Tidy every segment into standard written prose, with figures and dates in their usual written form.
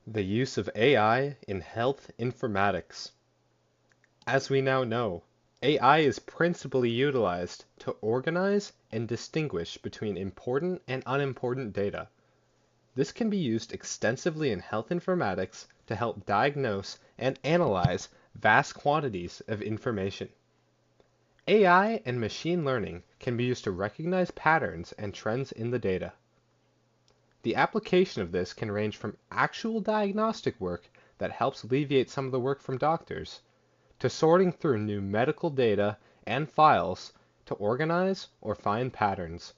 The use of AI in health informatics. As we now know, AI is principally utilized to organize and distinguish between important and unimportant data. This can be used extensively in health informatics to help diagnose and analyze vast quantities of information. AI and machine learning can be used to recognize patterns and trends in the data. The application of this can range from actual diagnostic work that helps alleviate some of the work from doctors, to sorting through new medical data and files to organize or find patterns.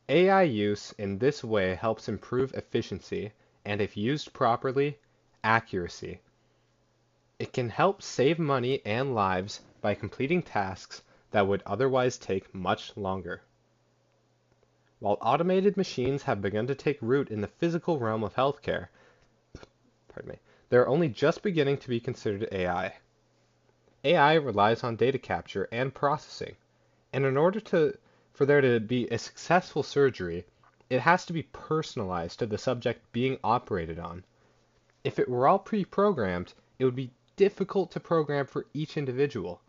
AI use in this way helps improve efficiency and, if used properly, accuracy. It can help save money and lives by completing tasks that would otherwise take much longer. While automated machines have begun to take root in the physical realm of healthcare, they're only just beginning to be considered AI. AI relies on data capture and processing, and in order for there to be a successful surgery, it has to be personalized to the subject being operated on. If it were all pre-programmed, it would be difficult to program for each individual.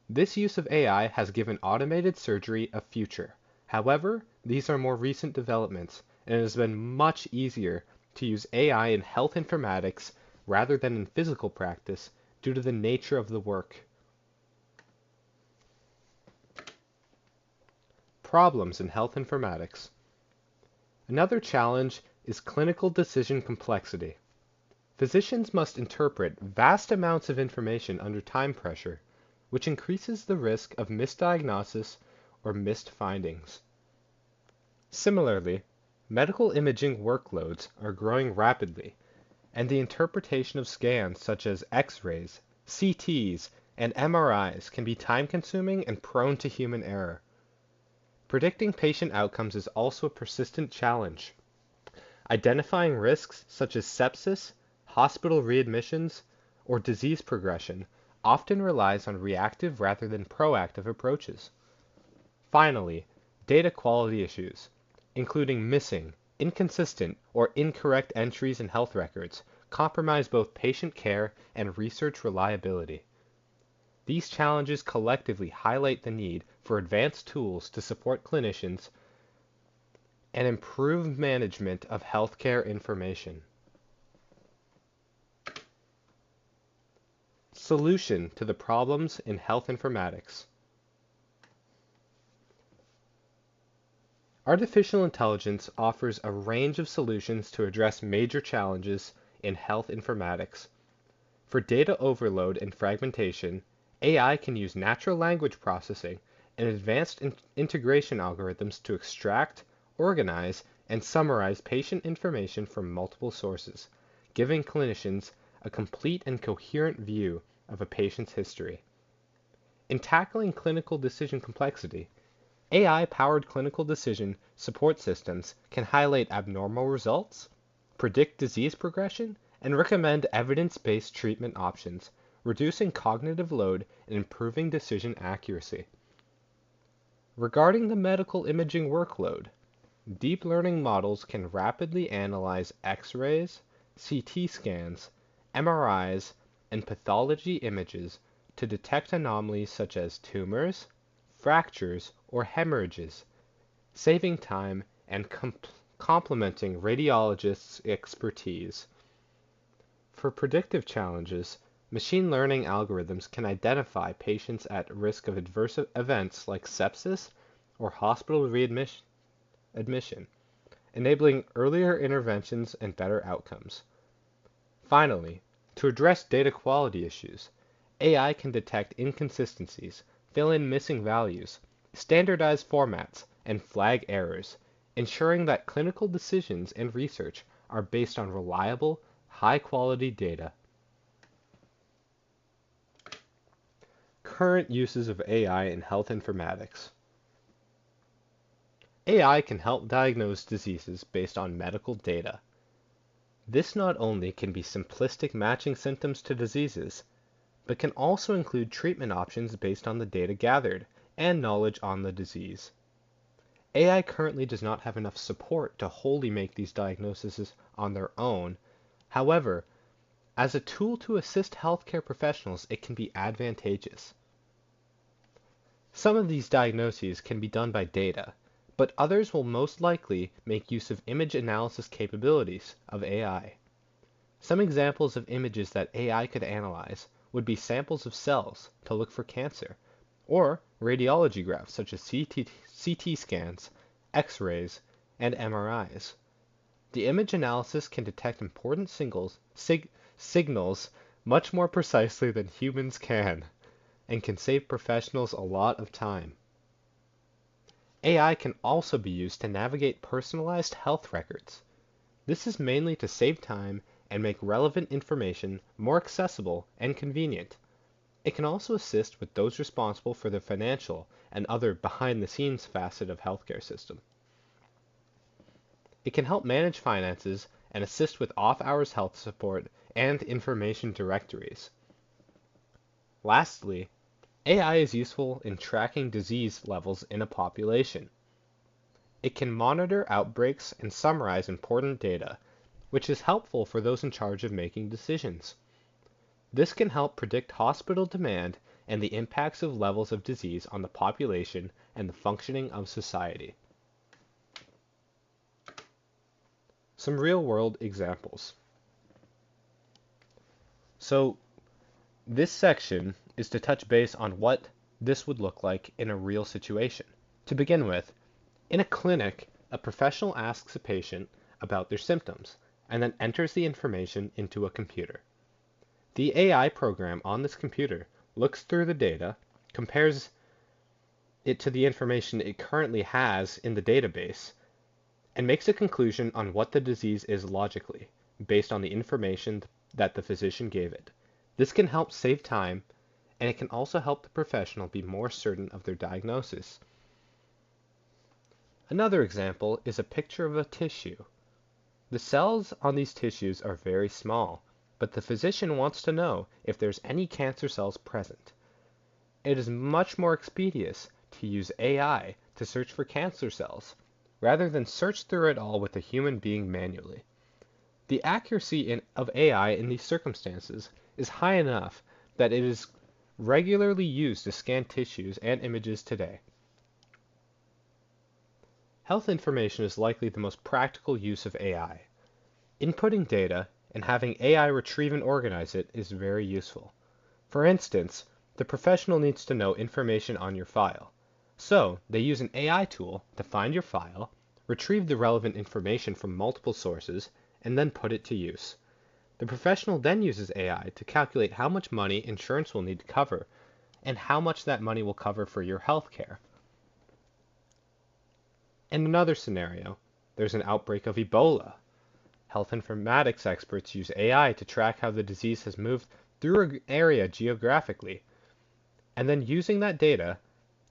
This use of AI has given automated surgery a future. However, these are more recent developments, and it has been much easier to use AI in health informatics rather than in physical practice due to the nature of the work. Problems in health informatics. Another challenge is clinical decision complexity. Physicians must interpret vast amounts of information under time pressure, which increases the risk of misdiagnosis or missed findings. Similarly, medical imaging workloads are growing rapidly, and the interpretation of scans such as X-rays, CTs, and MRIs can be time-consuming and prone to human error. Predicting patient outcomes is also a persistent challenge. Identifying risks such as sepsis, hospital readmissions, or disease progression often relies on reactive rather than proactive approaches. Finally, data quality issues, including missing, inconsistent, or incorrect entries in health records, compromise both patient care and research reliability. These challenges collectively highlight the need for advanced tools to support clinicians and improve management of healthcare information. Solution to the problems in health informatics. Artificial intelligence offers a range of solutions to address major challenges in health informatics. For data overload and fragmentation, AI can use natural language processing and advanced integration algorithms to extract, organize, and summarize patient information from multiple sources, giving clinicians a complete and coherent view of a patient's history. In tackling clinical decision complexity, AI-powered clinical decision support systems can highlight abnormal results, predict disease progression, and recommend evidence-based treatment options, reducing cognitive load and improving decision accuracy. Regarding the medical imaging workload, deep learning models can rapidly analyze X-rays, CT scans, MRIs, and pathology images to detect anomalies such as tumors, fractures, or hemorrhages, saving time and complementing radiologists' expertise. For predictive challenges, machine learning algorithms can identify patients at risk of adverse events like sepsis or hospital readmission, enabling earlier interventions and better outcomes. Finally, to address data quality issues, AI can detect inconsistencies, fill in missing values, standardize formats, and flag errors, ensuring that clinical decisions and research are based on reliable, high-quality data. Current uses of AI in health informatics. AI can help diagnose diseases based on medical data. This not only can be simplistic matching symptoms to diseases, but can also include treatment options based on the data gathered and knowledge on the disease. AI currently does not have enough support to wholly make these diagnoses on their own. However, as a tool to assist healthcare professionals, it can be advantageous. Some of these diagnoses can be done by data, but others will most likely make use of image analysis capabilities of AI. Some examples of images that AI could analyze would be samples of cells to look for cancer, or radiology graphs such as CT scans, X-rays, and MRIs. The image analysis can detect important signals much more precisely than humans can, and can save professionals a lot of time. AI can also be used to navigate personalized health records. This is mainly to save time and make relevant information more accessible and convenient. It can also assist with those responsible for the financial and other behind-the-scenes facet of healthcare system. It can help manage finances and assist with off-hours health support and information directories. Lastly, AI is useful in tracking disease levels in a population. It can monitor outbreaks and summarize important data, which is helpful for those in charge of making decisions. This can help predict hospital demand and the impacts of levels of disease on the population and the functioning of society. Some real-world examples. So, this section is to touch base on what this would look like in a real situation. To begin with, in a clinic, a professional asks a patient about their symptoms and then enters the information into a computer. The AI program on this computer looks through the data, compares it to the information it currently has in the database, and makes a conclusion on what the disease is logically, based on the information that the physician gave it. This can help save time, and it can also help the professional be more certain of their diagnosis. Another example is a picture of a tissue. The cells on these tissues are very small, but the physician wants to know if there's any cancer cells present. It is much more expeditious to use AI to search for cancer cells, rather than search through it all with a human being manually. The accuracy of AI in these circumstances is high enough that it is regularly used to scan tissues and images today. Health information is likely the most practical use of AI. Inputting data and having AI retrieve and organize it is very useful. For instance, the professional needs to know information on your file. So, they use an AI tool to find your file, retrieve the relevant information from multiple sources, and then put it to use. The professional then uses AI to calculate how much money insurance will need to cover, and how much that money will cover for your health care. In another scenario, there's an outbreak of Ebola. Health informatics experts use AI to track how the disease has moved through an area geographically, and then using that data,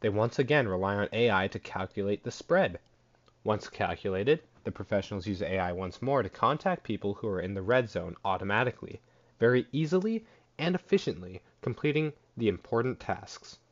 they once again rely on AI to calculate the spread. Once calculated, the professionals use AI once more to contact people who are in the red zone automatically, very easily and efficiently completing the important tasks.